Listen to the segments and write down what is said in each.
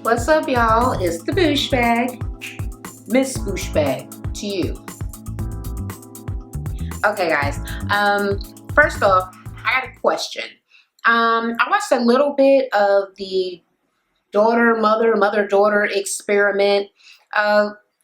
What's up, y'all? It's the MsBoucheBag. MsBoucheBag to you. Okay, guys. First off, I got a question. I watched a little bit of the mother-daughter experiment.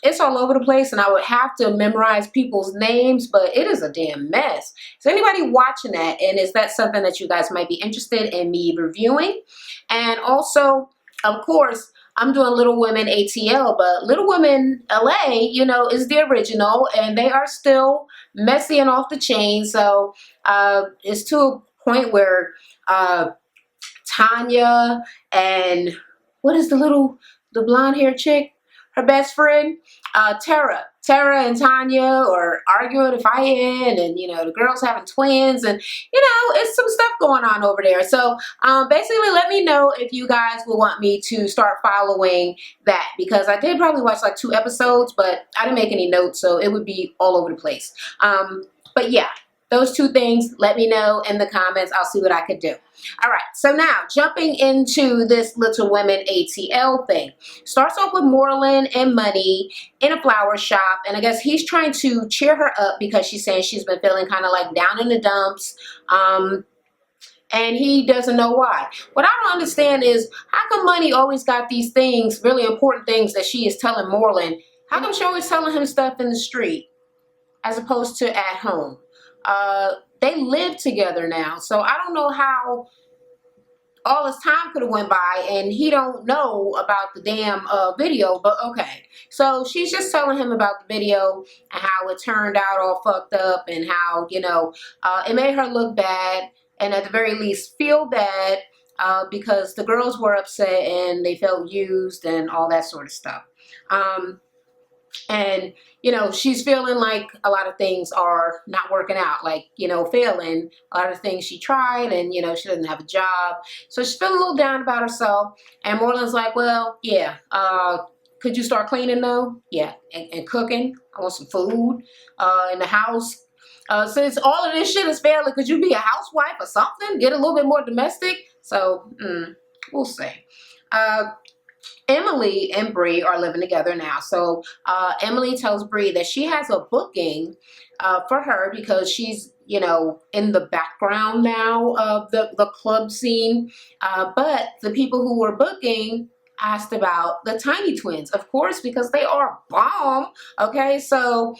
It's all over the place, and I would have to memorize people's names, but it is a damn mess. Is anybody watching that? And is that something that you guys might be interested in me reviewing? And also, of course, I'm doing Little Women ATL, but Little Women LA, is the original, and they are still messy and off the chain. So it's to a point where Tanya and what is the blonde hair chick? Her best friend, Tara and Tanya are arguing and fighting, and the girls having twins, and it's some stuff going on over there. So basically, let me know if you guys will want me to start following that, because I did probably watch like 2 episodes, but I didn't make any notes, so it would be all over the place. But yeah, those 2 things, let me know in the comments. I'll see what I could do. All right, so now jumping into this Little Women ATL thing. Starts off with Moreland and Money in a flower shop, and I guess he's trying to cheer her up because she's saying she's been feeling kind of like down in the dumps, and he doesn't know why. What I don't understand is, how come Money always got these things, really important things that she is telling Moreland? How come she always telling him stuff in the street as opposed to at home? They live together now, so I don't know how all this time could have went by and he don't know about the damn video, but okay. So she's just telling him about the video and how it turned out all fucked up, and how, it made her look bad, and at the very least feel bad, because the girls were upset and they felt used and all that sort of stuff. And she's feeling like a lot of things are not working out, like, failing. A lot of things she tried, and, she doesn't have a job. So she's feeling a little down about herself. And Moreland's like, well, yeah, could you start cleaning though? Yeah, and cooking. I want some food in the house. Since all of this shit is failing, could you be a housewife or something? Get a little bit more domestic? So, we'll see. Emily and Bree are living together now. So Emily tells Bree that she has a booking for her because she's, in the background now of the club scene. But the people who were booking asked about the Tiny Twins, of course, because they are bomb. Okay, so,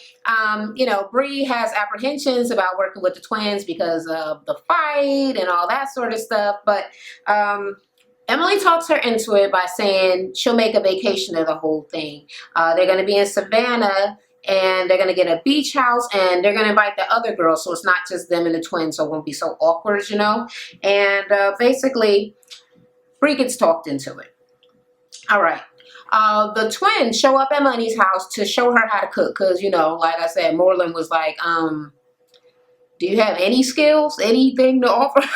Bree has apprehensions about working with the twins because of the fight and all that sort of stuff. But Emily talks her into it by saying she'll make a vacation of the whole thing. They're going to be in Savannah, and they're going to get a beach house, and they're going to invite the other girls, so it's not just them and the twins, so it won't be so awkward, And basically, Bree gets talked into it. All right. The twins show up at Money's house to show her how to cook because, like I said, Moreland was like, do you have any skills, anything to offer?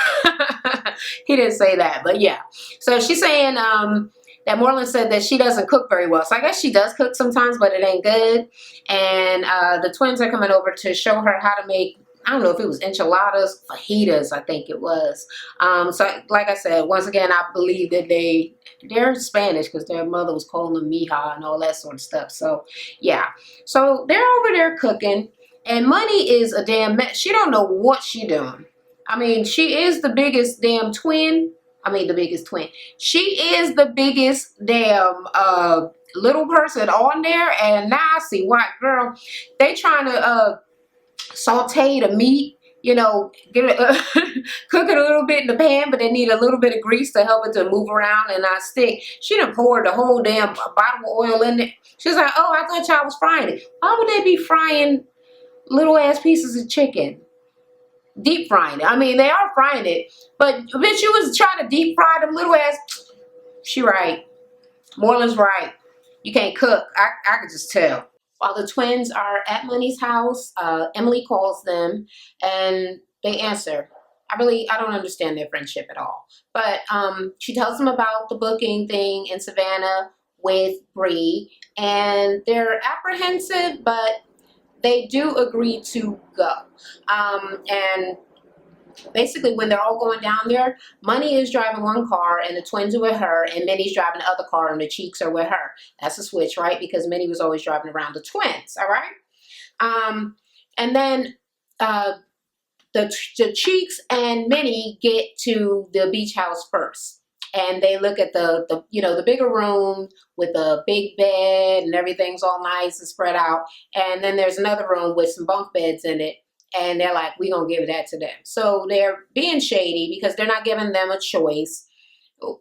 He didn't say that, but yeah. So she's saying that Moreland said that she doesn't cook very well. So I guess she does cook sometimes, but it ain't good. And the twins are coming over to show her how to make, I don't know if it was enchiladas, fajitas, I think it was. So like I said, once again, I believe that they're Spanish because their mother was calling them mija and all that sort of stuff. So yeah. So they're over there cooking. And Money is a damn mess. She don't know what she doing. I mean, she is the biggest damn twin. I mean, the biggest twin. She is the biggest damn little person on there. And now I see why, girl. They trying to saute the meat. Get it, cook it a little bit in the pan, but they need a little bit of grease to help it to move around and not stick. She done poured the whole damn bottle of oil in there. She's like, oh, I thought y'all was frying it. Why would they be frying little ass pieces of chicken? Deep frying it. I mean, they are frying it, but bitch, you was trying to deep fry them little ass. She right. Moreland's right. You can't cook. I could just tell. While the twins are at Money's house, Emily calls them and they answer. I don't understand their friendship at all. But she tells them about the booking thing in Savannah with Bree, and they're apprehensive, but they do agree to go. And basically when they're all going down there, Money is driving one car and the twins are with her, and Minnie's driving the other car and the Cheeks are with her. That's a switch, right? Because Minnie was always driving around the twins, all right? And then the Cheeks and Minnie get to the beach house first. And they look at the the bigger room with a big bed and everything's all nice and spread out. And then there's another room with some bunk beds in it. And they're like, we're going to give that to them. So they're being shady because they're not giving them a choice.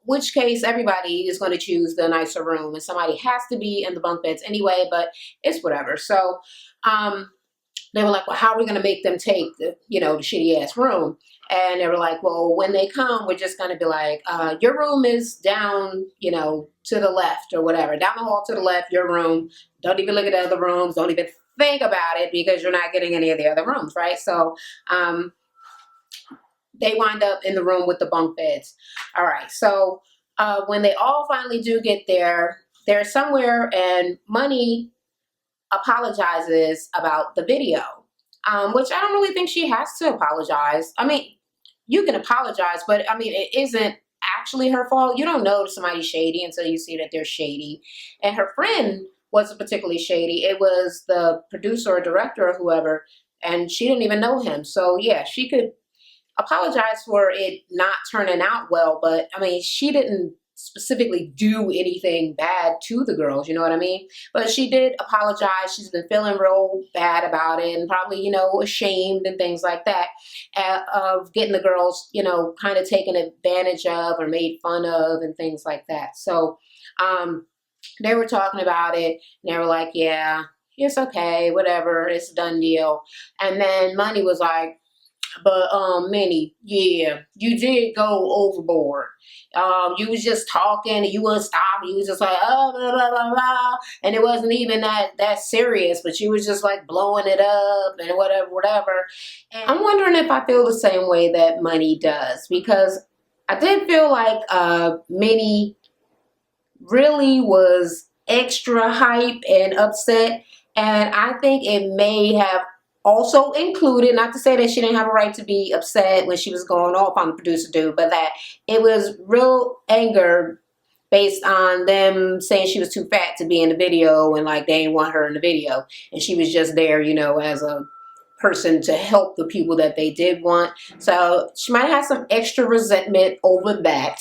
Which case, everybody is going to choose the nicer room. And somebody has to be in the bunk beds anyway, but it's whatever. So they were like, well, how are we going to make them take the shitty ass room? And they were like, well, when they come, we're just going to be like, your room is down, to the left or whatever. Down the hall to the left, your room. Don't even look at the other rooms. Don't even think about it because you're not getting any of the other rooms, right? So they wind up in the room with the bunk beds. All right. So when they all finally do get there, they're somewhere and Money apologizes about the video, which I don't really think she has to apologize. I mean, you can apologize, but I mean, it isn't actually her fault. You don't know somebody's shady until you see that they're shady. And her friend wasn't particularly shady. It was the producer or director or whoever, and she didn't even know him. So yeah, she could apologize for it not turning out well, but I mean, she didn't specifically do anything bad to the girls, you know what I mean? But she did apologize. She's been feeling real bad about it and probably, ashamed and things like that of getting the girls, kind of taken advantage of or made fun of and things like that. So they were talking about it and they were like, yeah, it's okay, whatever, it's a done deal. And then Money was like, but Minnie, yeah, you did go overboard. You was just talking and you wouldn't stop. You was just like, oh, blah, blah, blah, blah. And it wasn't even that serious, but you was just like blowing it up and whatever. And I'm wondering if I feel the same way that Money does, because I did feel like Minnie really was extra hype and upset. And I think it may have also included, not to say that she didn't have a right to be upset when she was going off on the producer dude, but that it was real anger based on them saying she was too fat to be in the video and like they didn't want her in the video. And she was just there, as a person to help the people that they did want. So she might have some extra resentment over that.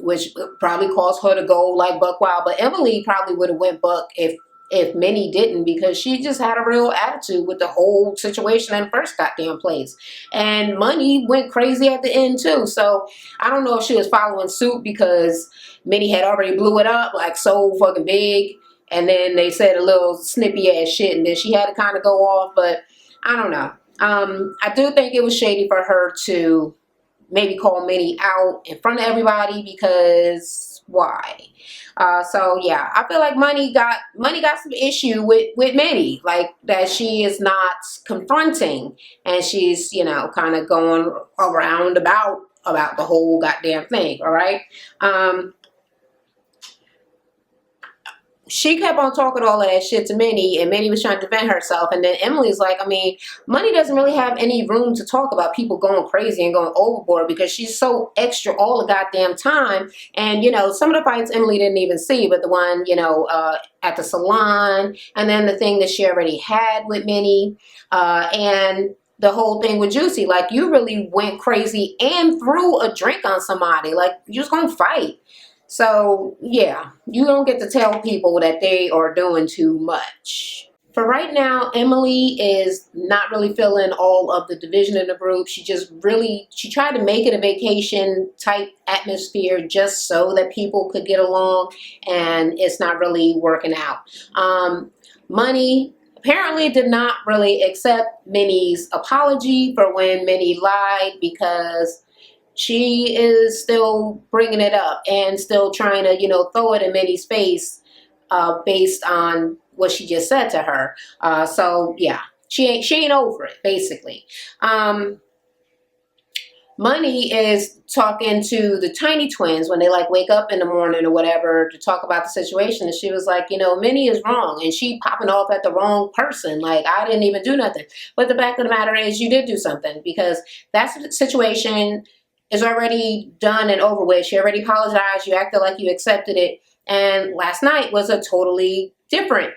Which probably caused her to go like buck wild. But Emily probably would have went buck if Minnie didn't, because she just had a real attitude with the whole situation in the first goddamn place. And Money went crazy at the end too. So I don't know if she was following suit because Minnie had already blew it up like so fucking big. And then they said a little snippy ass shit and then she had to kind of go off. But I don't know. I do think it was shady for her to maybe call Minnie out in front of everybody, because why? So yeah, I feel like Money got some issue with Minnie, like that she is not confronting and she's kind of going around about the whole goddamn thing. All right. She kept on talking all of that shit to Minnie, and Minnie was trying to defend herself. And then Emily's like, I mean, Money doesn't really have any room to talk about people going crazy and going overboard because she's so extra all the goddamn time. And, some of the fights Emily didn't even see, but the one, at the salon, and then the thing that she already had with Minnie, and the whole thing with Juicy. Like, you really went crazy and threw a drink on somebody. Like, you was gonna fight. So, yeah, you don't get to tell people that they are doing too much. For right now, Emily is not really feeling all of the division in the group. She tried to make it a vacation type atmosphere just so that people could get along, and it's not really working out. Money apparently did not really accept Minnie's apology for when Minnie lied, because she is still bringing it up and still trying to, throw it in Minnie's face based on what she just said to her. So yeah, she ain't over it, basically. Money is talking to the tiny twins when they like wake up in the morning or whatever to talk about the situation. And she was like, you know, Minnie is wrong and she popping off at the wrong person. Like, I didn't even do nothing. But the fact of the matter is you did do something, because that situation is already done and over with. She already apologized. You acted like you accepted it. And last night was a totally different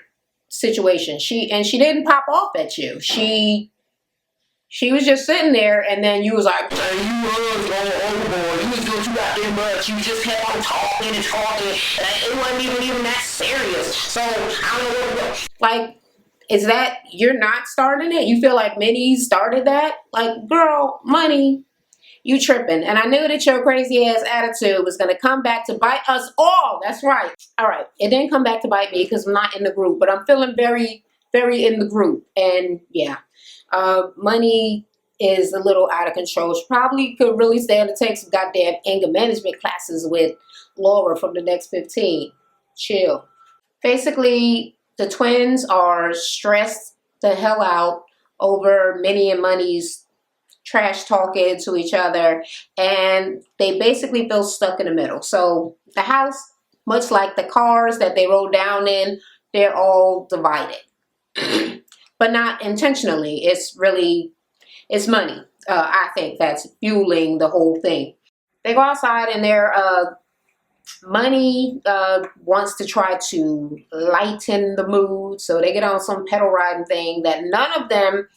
situation. She didn't pop off at you. She was just sitting there, and then you was like, "Hey, you was going overboard. You was doing too goddamn much. You just kept on talking and talking. It wasn't even that serious. So I don't know what." Like, is that you're not starting it? You feel like Minnie started that? Like, girl, money, you tripping. And I knew that your crazy ass attitude was gonna come back to bite us all. That's right. All right, it didn't come back to bite me because I'm not in the group, but I'm feeling very, very in the group, and yeah. Money is a little out of control. She probably could really stand to take some goddamn anger management classes with Laura from the next 15. Chill. Basically, the twins are stressed the hell out over Minnie and Money's trash talking to each other, and they basically feel stuck in the middle. So the house, much like the cars that they rode down in, they're all divided. But not intentionally. It's money. I think that's fueling the whole thing. They go outside and Money wants to try to lighten the mood. So they get on some pedal riding thing that none of them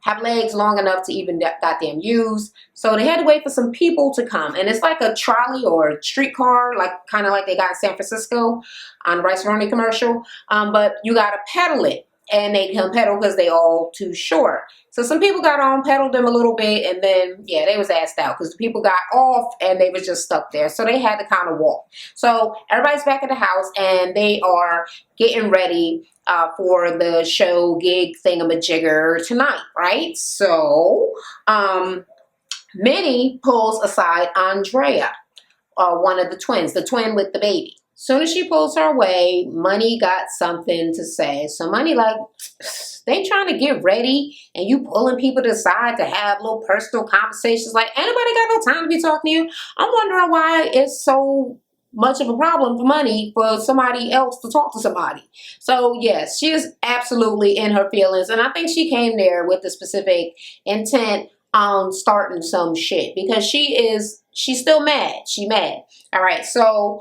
have legs long enough to even goddamn use. So they had to wait for some people to come. And it's like a trolley or a streetcar, like kind of like they got in San Francisco on the Rice Roni commercial. But you got to pedal it. And they can pedal because they all too short. So some people got on, pedaled them a little bit, and then, yeah, they was assed out because the people got off and they was just stuck there. So they had to kind of walk. So everybody's back at the house and they are getting ready for the show gig thingamajigger tonight, right? So Minnie pulls aside Andrea, one of the twins, the twin with the baby. Soon as she pulls her away, Money got something to say. So Money like, they trying to get ready and you pulling people to the side to have little personal conversations. Like, anybody got no time to be talking to you? I'm wondering why it's so much of a problem for Money for somebody else to talk to somebody. So yes, she is absolutely in her feelings. And I think she came there with the specific intent on starting some shit because she's still mad. She mad. All right. So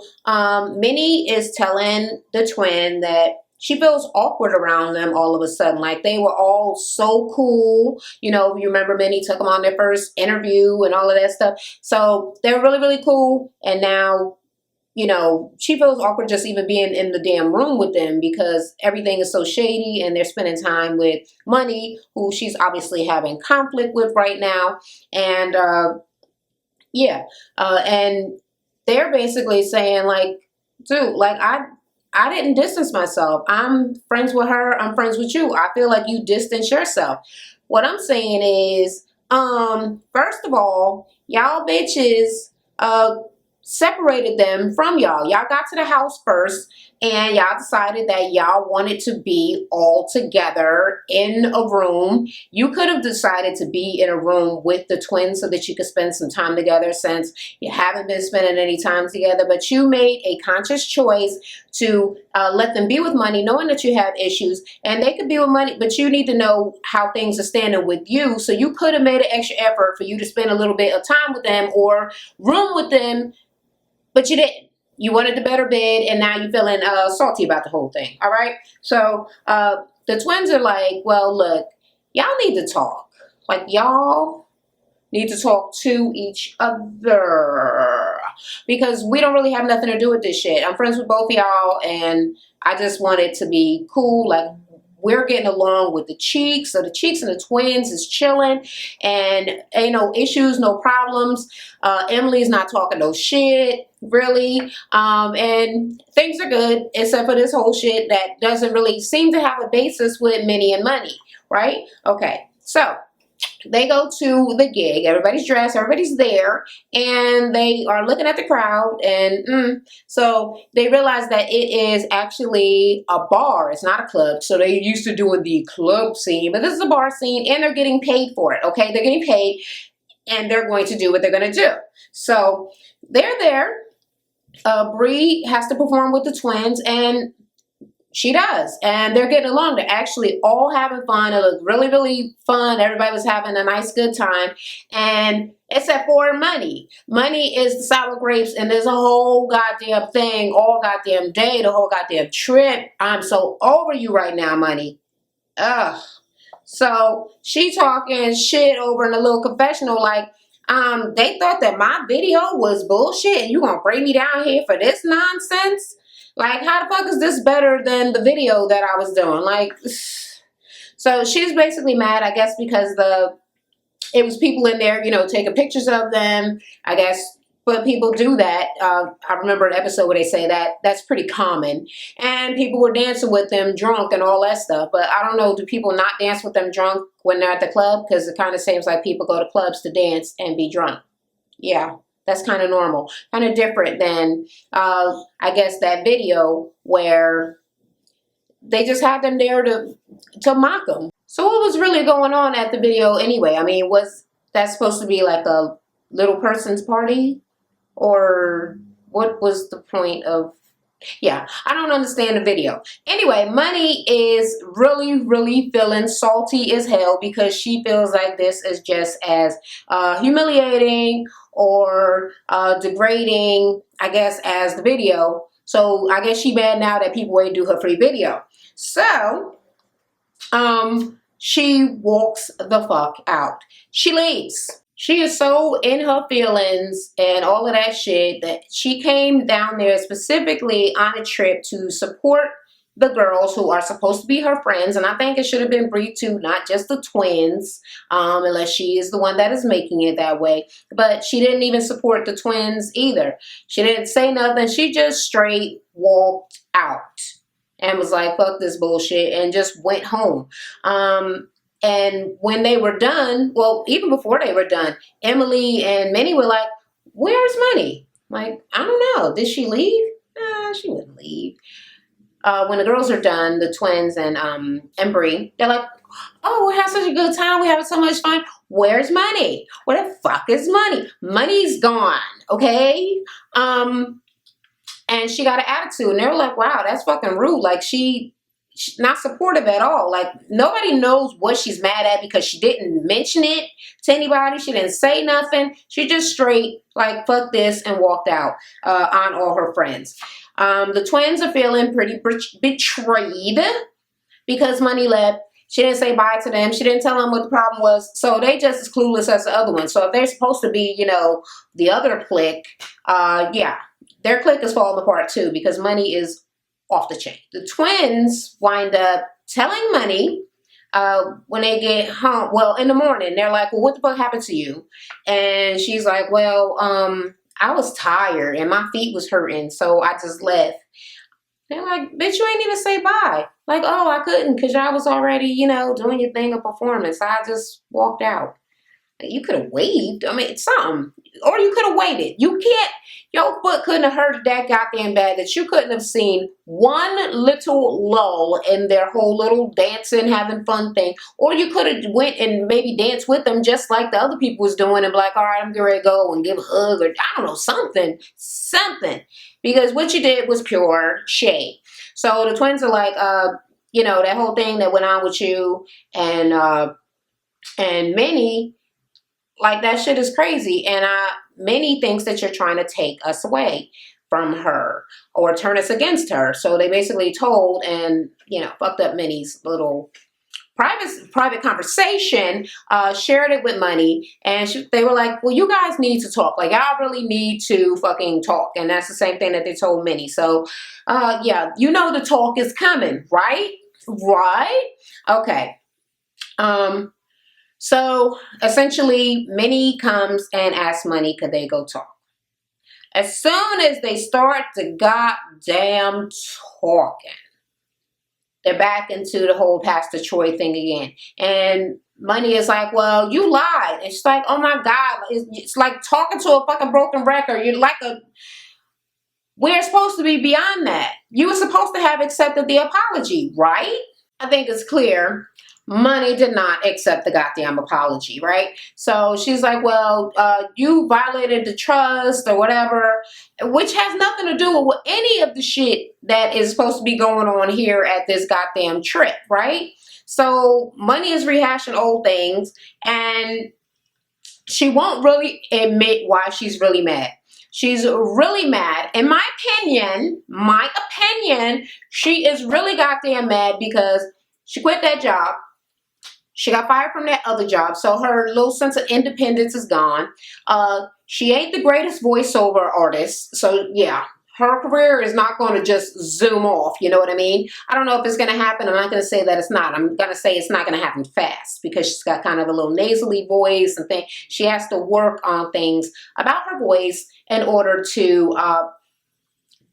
Minnie is telling the twin that she feels awkward around them all of a sudden. Like, they were all so cool. You know, you remember Minnie took them on their first interview and all of that stuff. So they're really, really cool. And now, you know, she feels awkward just even being in the damn room with them because everything is so shady and they're spending time with Money, who she's obviously having conflict with right now. And and they're basically saying like, dude, like I didn't distance myself. I'm friends with her. I'm friends with you. I feel like you distance yourself. What I'm saying is, first of all, y'all bitches, separated them from y'all. Y'all got to the house first and y'all decided that y'all wanted to be all together in a room. You could have decided to be in a room with the twins so that you could spend some time together since you haven't been spending any time together, but you made a conscious choice to let them be with Money, knowing that you have issues, and they could be with Money, but you need to know how things are standing with you. So you could have made an extra effort for you to spend a little bit of time with them or room with them, but you didn't. You wanted the better bed, and now you're feeling salty about the whole thing, all right? So the twins are like, well, look, y'all need to talk. Like, y'all need to talk to each other because we don't really have nothing to do with this shit. I'm friends with both of y'all, and I just want it to be cool. Like, we're getting along with the Cheeks. So the Cheeks and the twins is chilling and ain't no issues, no problems. Emily's not talking no shit, really. And things are good except for this whole shit that doesn't really seem to have a basis with Minnie and Money, right? Okay, so they go to the gig. Everybody's dressed, everybody's there, and they are looking at the crowd, and so they realize that it is actually a bar. It's not a club. So they used to doing the club scene, but this is a bar scene, and they're getting paid for it. Okay, they're getting paid. and they're going to do what they're going to do. So they're there. Bree has to perform with the twins, and she does. And they're getting along. They're actually all having fun. It looked really, really fun. Everybody was having a nice, good time. And except for money. Money is the sour grapes, and there's a whole goddamn thing all goddamn day, the whole goddamn trip. I'm so over you right now, money. Ugh. So she talking shit over in a little confessional like, they thought that my video was bullshit and you gonna bring me down here for this nonsense? Like, how the fuck is this better than the video that I was doing? Like, so she's basically mad, I guess, because it was people in there, you know, taking pictures of them, I guess. But people do that. I remember an episode where they say that that's pretty common. And people were dancing with them drunk and all that stuff. But I don't know, do people not dance with them drunk when they're at the club? Because it kind of seems like people go to clubs to dance and be drunk. Yeah, that's kind of normal. Kind of different than, I guess, that video where they just had them there to mock them. So what was really going on at the video anyway? I mean, was that supposed to be like a little person's party? Or what was the point of, yeah, I don't understand the video. Anyway, Money is really, really feeling salty as hell because she feels like this is just as humiliating or degrading, I guess, as the video. So I guess she mad now that people ain't do her free video. So, she walks the fuck out. She leaves. She is so in her feelings and all of that shit that she came down there specifically on a trip to support the girls who are supposed to be her friends. And I think it should have been Bree too, not just the twins, unless she is the one that is making it that way. But she didn't even support the twins either. She didn't say nothing. She just straight walked out and was like, fuck this bullshit, and just went home. And when they were done, well, even before they were done, Emily and Minnie were like, where's Money? Like, I don't know. Did she leave? Nah, she wouldn't leave. When the girls are done, the twins and Bree, they're like, oh, we had such a good time. We're having so much fun. Where's Money? Where the fuck is Money? Money's gone, okay? And she got an attitude. And they were like, wow, that's fucking rude. Like, she's not supportive at all. Like, nobody knows what she's mad at because she didn't mention it to anybody. She didn't say nothing. She just straight like, fuck this, and walked out on all her friends. The twins are feeling pretty betrayed because Money left. She didn't say bye to them. She didn't tell them what the problem was. So they just as clueless as the other ones. So if they're supposed to be, you know, the other clique, yeah, their clique is falling apart too because Money is off the chain. The twins wind up telling Money when they get home, well, in the morning, they're like, well, what the fuck happened to you? And she's like, well, I was tired and my feet was hurting, so I just left. They're like, bitch, you ain't even say bye. Like, oh, I couldn't because y'all was already, you know, doing your thing of performance. I just walked out. You could have waved. I mean, it's something. Or you could have waited. You can't, your foot couldn't have hurt that goddamn bad that you couldn't have seen one little lull in their whole little dancing, having fun thing. Or you could have went and maybe danced with them just like the other people was doing and be like, all right, I'm getting ready to go and give a hug or I don't know, something. Because what you did was pure shade. So the twins are like, you know, that whole thing that went on with you and Minnie, like, that shit is crazy. And Minnie thinks that you're trying to take us away from her or turn us against her. So they basically told and, you know, fucked up Minnie's little private conversation, shared it with Money. And they were like, well, you guys need to talk. Like, I really need to fucking talk. And that's the same thing that they told Minnie. So, yeah, you know the talk is coming, right? Right? Okay. So essentially, Minnie comes and asks Money, could they go talk? As soon as they start to goddamn talking, they're back into the whole Pastor Troy thing again. And Money is like, well, you lied. And she's like, oh my God, it's like talking to a fucking broken record. You're like we're supposed to be beyond that. You were supposed to have accepted the apology, right? I think it's clear Money did not accept the goddamn apology, right? So she's like, well, you violated the trust or whatever, which has nothing to do with any of the shit that is supposed to be going on here at this goddamn trip, right? So Money is rehashing old things, and she won't really admit why she's really mad. She's really mad. In my opinion, she is really goddamn mad because she quit that job. She got fired from that other job, so her little sense of independence is gone. She ain't the greatest voiceover artist, so yeah, her career is not going to just zoom off, you know what I mean? I don't know if it's going to happen. I'm not going to say that it's not. I'm going to say it's not going to happen fast because she's got kind of a little nasally voice and thing. She has to work on things about her voice in order to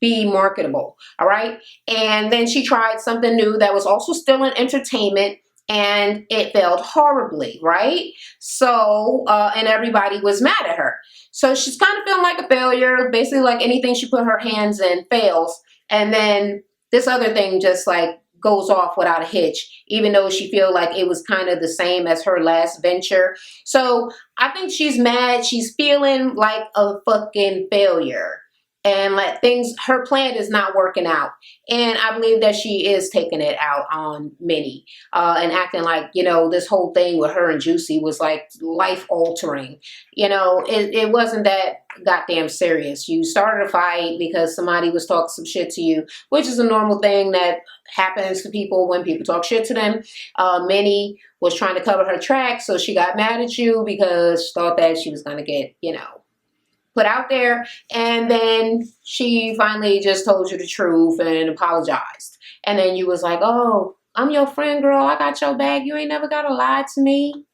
be marketable, all right? And then she tried something new that was also still in entertainment, and it failed horribly, right? So, and everybody was mad at her. So she's kind of feeling like a failure, basically like anything she put her hands in fails. And then this other thing just like goes off without a hitch, even though she feel like it was kind of the same as her last venture. So I think she's mad. She's feeling like a fucking failure. And like things, her plan is not working out. And I believe that she is taking it out on Minnie and acting like, you know, this whole thing with her and Juicy was like life altering. You know, it wasn't that goddamn serious. You started a fight because somebody was talking some shit to you, which is a normal thing that happens to people when people talk shit to them. Minnie was trying to cover her tracks, so she got mad at you because she thought that she was going to get, you know, put out there, and then she finally just told you the truth and apologized. And then you was like, oh, I'm your friend, girl. I got your bag. You ain't never got to lie to me.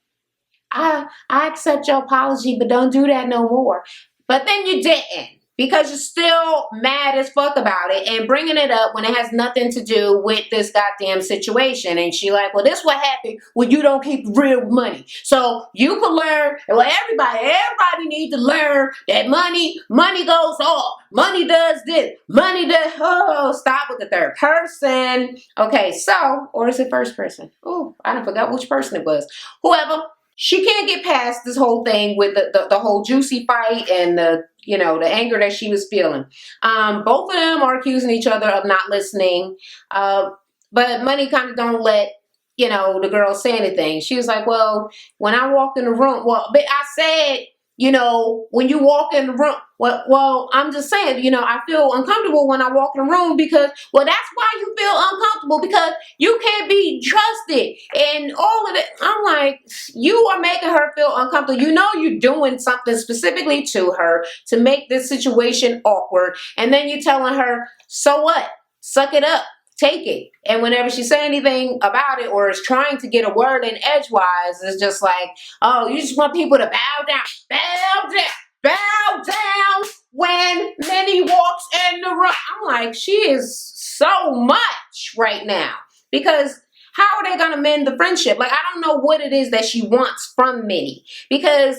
I accept your apology, but don't do that no more. But then you didn't, because you're still mad as fuck about it and bringing it up when it has nothing to do with this goddamn situation. And she like, well, this what happened when you don't keep real money. So you can learn, well, everybody needs to learn that money goes off. Money does this. Money does, oh, stop with the third person. Okay, so, or is it first person? Oh, I done forgot which person it was. Whoever. She can't get past this whole thing with the whole Juicy fight and the, you know, the anger that she was feeling. Both of them are accusing each other of not listening. But Money kind of don't let, you know, the girl say anything. She was like, well, when I walk in the room, well, but I said, you know, when you walk in the room, well, I'm just saying, you know, I feel uncomfortable when I walk in the room because, well, that's why you feel uncomfortable, because you can't be trusted and all of it. I'm like, you are making her feel uncomfortable. You know, you're doing something specifically to her to make this situation awkward. And then you're telling her, so what? Suck it up. Take it. And whenever she say anything about it or is trying to get a word in edgewise, it's just like, oh, you just want people to bow down, bow down, bow down when Minnie walks in the room. I'm like, she is so much right now, because how are they going to mend the friendship? Like, I don't know what it is that she wants from Minnie, because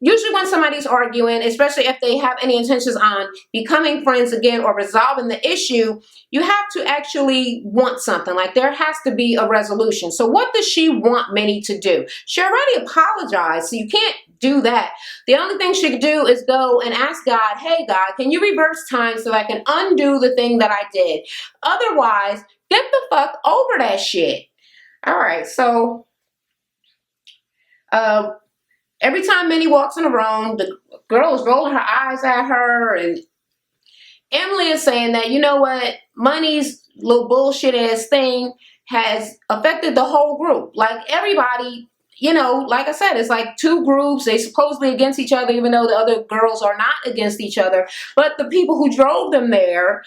usually when somebody's arguing, especially if they have any intentions on becoming friends again or resolving the issue, you have to actually want something. Like, there has to be a resolution. So what does she want Minnie to do? She already apologized, so you can't do that. The only thing she could do is go and ask God, hey, God, can you reverse time so I can undo the thing that I did? Otherwise, get the fuck over that shit. All right, so every time Minnie walks in the room, the girl is rolling her eyes at her, and Emily is saying that, you know what, Money's little bullshit ass thing has affected the whole group. Like, everybody, you know, like I said, it's like two groups. They supposedly against each other, even though the other girls are not against each other. But the people who drove them there,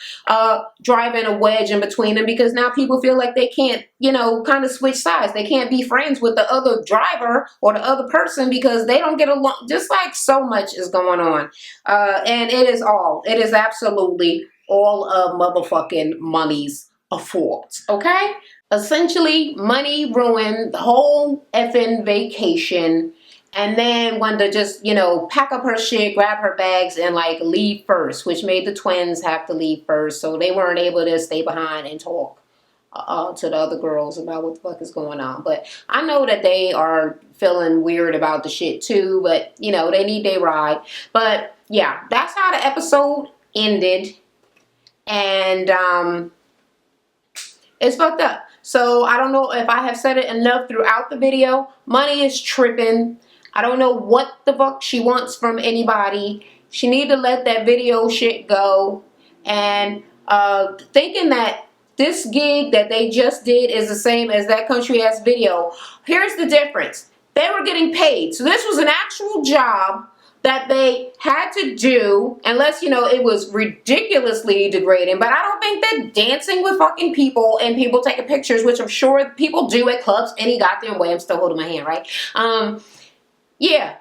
driving a wedge in between them, because now people feel like they can't, you know, kind of switch sides. They can't be friends with the other driver or the other person because they don't get along. Just like so much is going on. And it is absolutely all of motherfucking Money's fault. Okay? Essentially, Money ruined the whole effing vacation, and then wanted to just, you know, pack up her shit, grab her bags, and like leave first, which made the twins have to leave first, so they weren't able to stay behind and talk to the other girls about what the fuck is going on. But I know that they are feeling weird about the shit too, but you know, they need their ride. But yeah, that's how the episode ended. And it's fucked up. So I don't know if I have said it enough throughout the video. Money is tripping. I don't know what the fuck she wants from anybody. She need to let that video shit go. And thinking that this gig that they just did is the same as that country ass video. Here's the difference. They were getting paid. So this was an actual job that they had to do, unless, you know, it was ridiculously degrading. But I don't think that dancing with fucking people and people taking pictures, which I'm sure people do at clubs any goddamn way. I'm still holding my hand, right? Yeah,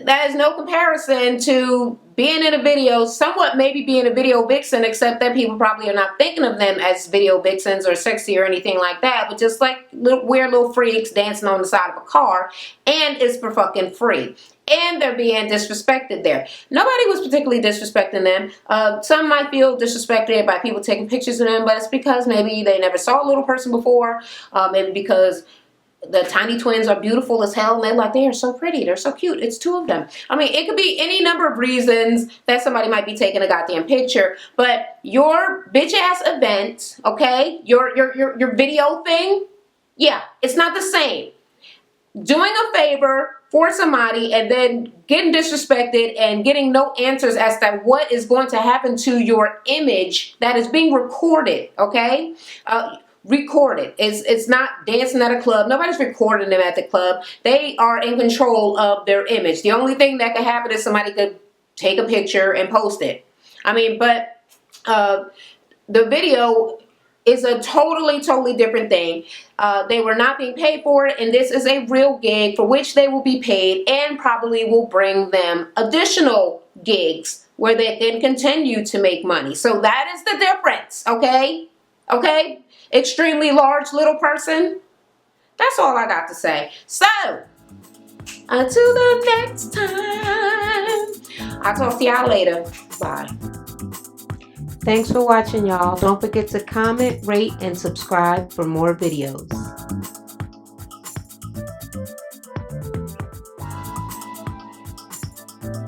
that is no comparison to being in a video, somewhat maybe being a video vixen, except that people probably are not thinking of them as video vixens or sexy or anything like that, but just like weird little freaks dancing on the side of a car, and it's for fucking free. And they're being disrespected there. Nobody was particularly disrespecting them. Some might feel disrespected by people taking pictures of them, but it's because maybe they never saw a little person before, maybe because the tiny twins are beautiful as hell, and they're like, they are so pretty, they're so cute, it's two of them. I mean, it could be any number of reasons that somebody might be taking a goddamn picture, but your bitch ass event, okay, your video thing, yeah, it's not the same. Doing a favor for somebody and then getting disrespected and getting no answers as to what is going to happen to your image that is being recorded, okay? Recorded. It's not dancing at a club. Nobody's recording them at the club. They are in control of their image. The only thing that could happen is somebody could take a picture and post it. I mean, but the video is a totally different thing. They were not being paid for it, and this is a real gig for which they will be paid and probably will bring them additional gigs where they can continue to make money. So that is the difference, okay? Okay? Extremely large little person. That's all I got to say. So, until the next time, I'll talk to y'all later. Bye. Thanks for watching, y'all. Don't forget to comment, rate, and subscribe for more videos.